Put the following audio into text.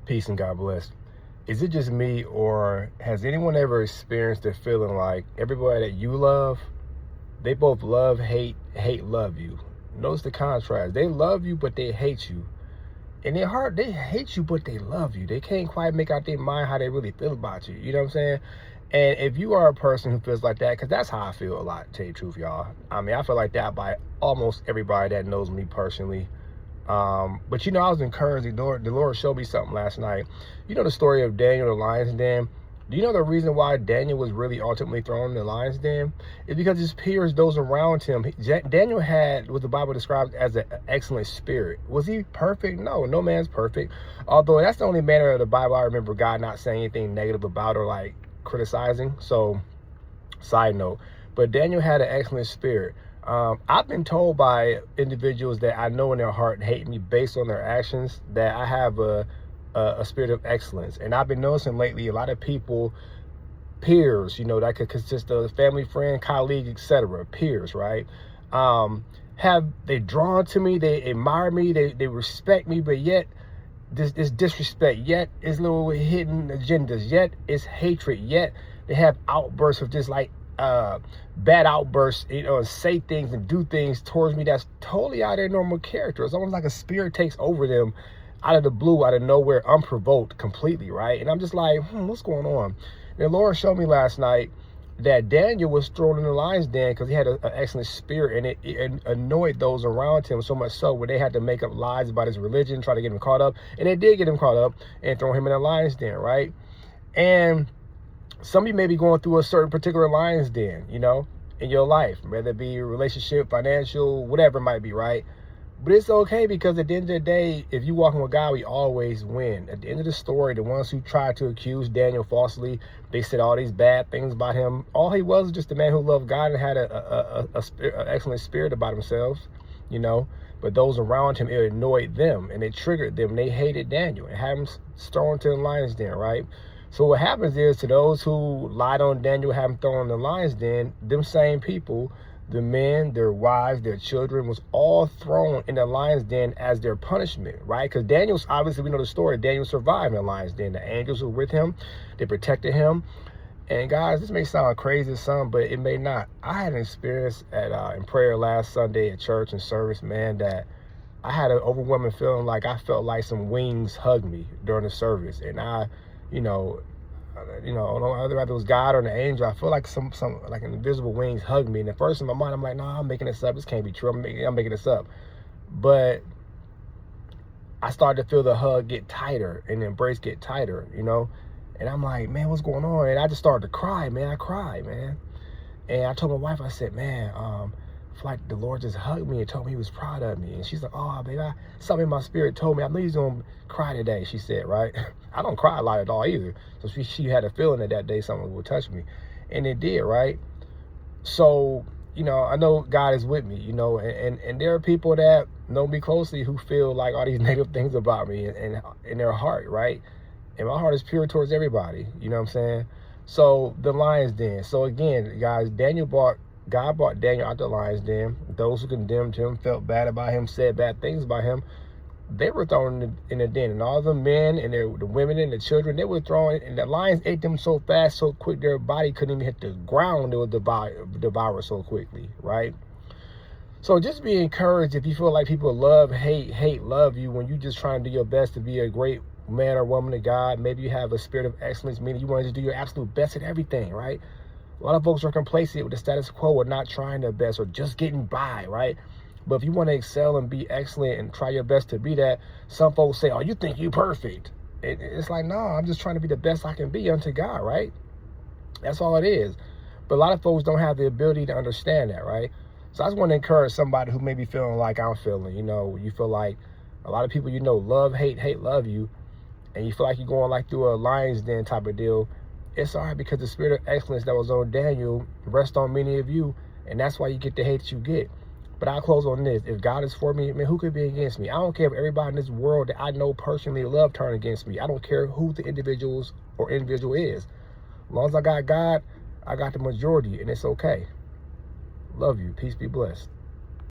Peace and God bless. Is it just me, or has anyone ever experienced the feeling like everybody that you love, they both love, hate, love you? Notice the contrast. They love you, but they hate you. In their heart, they hate you, but they love you. They can't quite make out their mind how they really feel about you. You know what I'm saying? And if you are a person who feels like that, because that's how I feel a lot, to tell you the truth, y'all. I mean, I feel like that by almost everybody that knows me personally. But I was encouraged. The Lord showed me something last night. You know the story of Daniel, the lion's den? Do you know the reason why Daniel was really ultimately thrown in the lion's den? It's because his peers, those around him, Daniel had what the Bible describes as an excellent spirit. Was he perfect? No man's perfect. Although that's the only manner of the Bible I remember God not saying anything negative about or like criticizing. So, side note. But Daniel had an excellent spirit. I've been told by individuals that I know in their heart hate me based on their actions that I have a spirit of excellence. And I've been noticing lately a lot of people, peers, that could consist of family, friend, colleague, etc., peers, right? They drawn to me, they admire me, they respect me, but yet this disrespect, yet it's little hidden agendas, yet it's hatred, yet they have outbursts of just like bad outbursts, say things and do things towards me that's totally out of their normal character. It's almost like a spirit takes over them out of the blue, out of nowhere, unprovoked completely, right? And I'm just like, what's going on? And the Lord showed me last night that Daniel was thrown in the lion's den because he had an excellent spirit, and it annoyed those around him so much so where they had to make up lies about his religion, try to get him caught up, and they did get him caught up and throw him in the lion's den, right? And some of you may be going through a certain particular lion's den, in your life, whether it be relationship, financial, whatever it might be, right? But it's okay, because at the end of the day, if you're walking with God, we always win. At the end of the story, the ones who tried to accuse Daniel falsely, they said all these bad things about him. All he was just a man who loved God and had an excellent spirit about themselves, But those around him, it annoyed them and it triggered them. They hated Daniel and had him thrown to the lion's den, right? So what happens is, to those who lied on Daniel, have him thrown in the lion's den, them same people, the men, their wives, their children, was all thrown in the lion's den as their punishment, right? Because Daniel's, obviously, we know the story, Daniel survived in the lion's den. The angels were with him. They protected him. And guys, this may sound crazy to some, but it may not. I had an experience in prayer last Sunday at church and service, man, that I had an overwhelming feeling like I felt like some wings hugged me during the service. And I whether it was God or an angel, I feel like some like an invisible wings hugged me. And at first in my mind, I'm like, I'm making this up. This can't be true. I'm making this up. But I started to feel the hug get tighter and the embrace get tighter, And I'm like, man, what's going on? And I just started to cry, man. I cried, man. And I told my wife, I said, man, I feel like the Lord just hugged me and told me he was proud of me. And she's like, oh, baby, something in my spirit told me, I knew he's going to cry today, she said, right? I don't cry a lot at all either. So she had a feeling that day something would touch me. And it did, right? So, I know God is with me, and there are people that know me closely who feel like all these negative things about me and in their heart, right? And my heart is pure towards everybody, you know what I'm saying? So the lion's den. So again, guys, God brought Daniel out the lion's den. Those who condemned him, felt bad about him, said bad things about him, they were thrown in the den. And all the men and the women and the children, they were thrown, and the lions ate them so fast, so quick, their body couldn't even hit the ground. They would devour so quickly, right? So just be encouraged if you feel like people love, hate, love you, when you just trying to do your best to be a great man or woman of God. Maybe you have a spirit of excellence, meaning you want to just do your absolute best at everything, right? A lot of folks are complacent with the status quo or not trying their best or just getting by, right? But if you want to excel and be excellent and try your best to be that, some folks say, oh, you think you perfect. It's like, no, I'm just trying to be the best I can be unto God, right? That's all it is. But a lot of folks don't have the ability to understand that, right? So I just want to encourage somebody who may be feeling like I'm feeling, you feel like a lot of people, love, hate, love you, and you feel like you're going like through a lion's den type of deal. It's all right, because the spirit of excellence that was on Daniel rests on many of you, and that's why you get the hate that you get. But I'll close on this. If God is for me, man, who could be against me? I don't care if everybody in this world that I know personally love turn against me. I don't care who the individual is. As long as I got God, I got the majority, and it's okay. Love you. Peace, be blessed.